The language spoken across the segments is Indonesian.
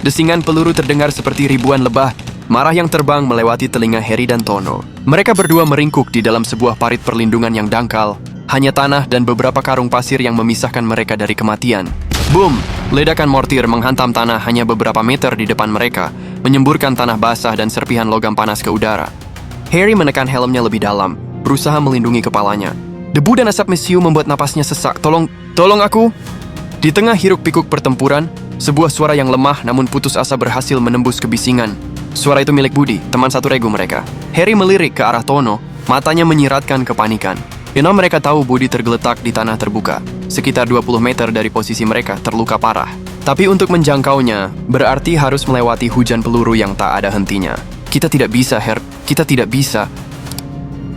Desingan peluru terdengar seperti ribuan lebah marah yang terbang melewati telinga Harry dan Tono. Mereka berdua meringkuk di dalam sebuah parit perlindungan yang dangkal. Hanya tanah dan beberapa karung pasir yang memisahkan mereka dari kematian. Boom! Ledakan mortir menghantam tanah hanya beberapa meter di depan mereka, menyemburkan tanah basah dan serpihan logam panas ke udara. Harry menekan helmnya lebih dalam, berusaha melindungi kepalanya. Debu dan asap mesiu membuat napasnya sesak. Tolong aku! Di tengah hiruk-pikuk pertempuran, sebuah suara yang lemah namun putus asa berhasil menembus kebisingan. Suara itu milik Budi, teman satu regu mereka. Harry melirik ke arah Tono, matanya menyiratkan kepanikan. Mereka tahu Budi tergeletak di tanah terbuka, sekitar 20 meter dari posisi mereka, terluka parah. Tapi untuk menjangkaunya, berarti harus melewati hujan peluru yang tak ada hentinya. Kita tidak bisa, kita tidak bisa.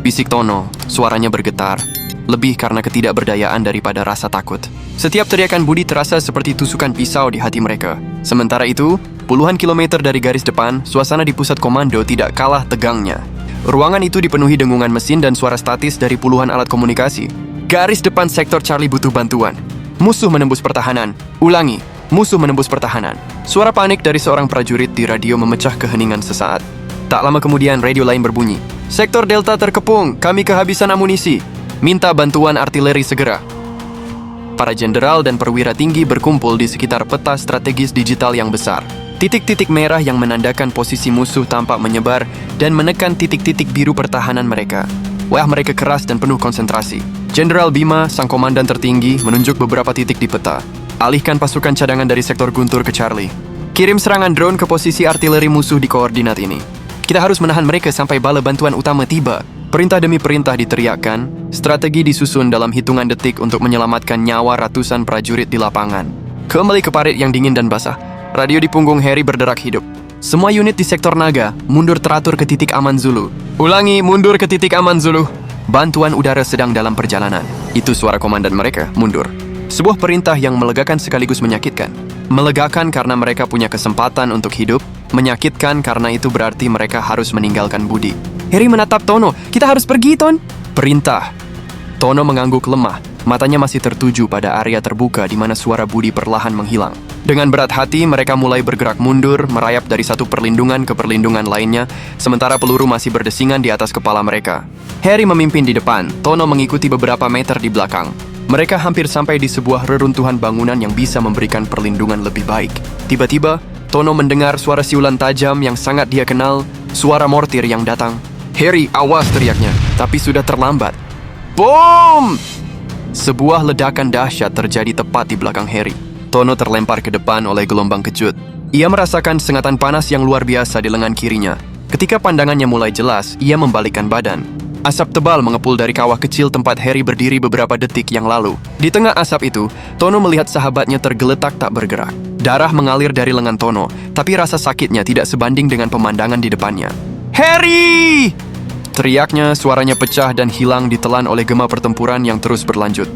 Bisik Tono, suaranya bergetar, lebih karena ketidakberdayaan daripada rasa takut. Setiap teriakan Budi terasa seperti tusukan pisau di hati mereka. Sementara itu, puluhan kilometer dari garis depan, suasana di pusat komando tidak kalah tegangnya. Ruangan itu dipenuhi dengungan mesin dan suara statis dari puluhan alat komunikasi. Garis depan sektor Charlie butuh bantuan. Musuh menembus pertahanan. Ulangi, musuh menembus pertahanan. Suara panik dari seorang prajurit di radio memecah keheningan sesaat. Tak lama kemudian radio lain berbunyi. Sektor Delta terkepung, kami kehabisan amunisi. Minta bantuan artileri segera. Para jenderal dan perwira tinggi berkumpul di sekitar peta strategis digital yang besar. Titik-titik merah yang menandakan posisi musuh tampak menyebar dan menekan titik-titik biru pertahanan mereka. Wajah mereka keras dan penuh konsentrasi. Jenderal Bima, sang komandan tertinggi, menunjuk beberapa titik di peta. Alihkan pasukan cadangan dari sektor Guntur ke Charlie. Kirim serangan drone ke posisi artileri musuh di koordinat ini. Kita harus menahan mereka sampai bala bantuan utama tiba. Perintah demi perintah diteriakkan. Strategi disusun dalam hitungan detik untuk menyelamatkan nyawa ratusan prajurit di lapangan. Kembali ke parit yang dingin dan basah. Radio di punggung Harry berderak hidup. Semua unit di sektor naga mundur teratur ke titik aman Zulu. Ulangi, mundur ke titik aman Zulu. Bantuan udara sedang dalam perjalanan. Itu suara komandan mereka, mundur. Sebuah perintah yang melegakan sekaligus menyakitkan. Melegakan karena mereka punya kesempatan untuk hidup, menyakitkan karena itu berarti mereka harus meninggalkan Budi. Harry menatap Tono. Kita harus pergi, Ton. Perintah. Tono mengangguk lemah. Matanya masih tertuju pada area terbuka di mana suara Budi perlahan menghilang. Dengan berat hati, mereka mulai bergerak mundur, merayap dari satu perlindungan ke perlindungan lainnya, sementara peluru masih berdesingan di atas kepala mereka. Harry memimpin di depan, Tono mengikuti beberapa meter di belakang. Mereka hampir sampai di sebuah reruntuhan bangunan yang bisa memberikan perlindungan lebih baik. Tiba-tiba, Tono mendengar suara siulan tajam yang sangat dia kenal, suara mortir yang datang. Harry, awas, teriaknya, tapi sudah terlambat. Boom! Sebuah ledakan dahsyat terjadi tepat di belakang Harry. Tono terlempar ke depan oleh gelombang kejut. Ia merasakan sengatan panas yang luar biasa di lengan kirinya. Ketika pandangannya mulai jelas, ia membalikkan badan. Asap tebal mengepul dari kawah kecil tempat Harry berdiri beberapa detik yang lalu. Di tengah asap itu, Tono melihat sahabatnya tergeletak tak bergerak. Darah mengalir dari lengan Tono, tapi rasa sakitnya tidak sebanding dengan pemandangan di depannya. Harry! Teriaknya, suaranya pecah dan hilang ditelan oleh gema pertempuran yang terus berlanjut.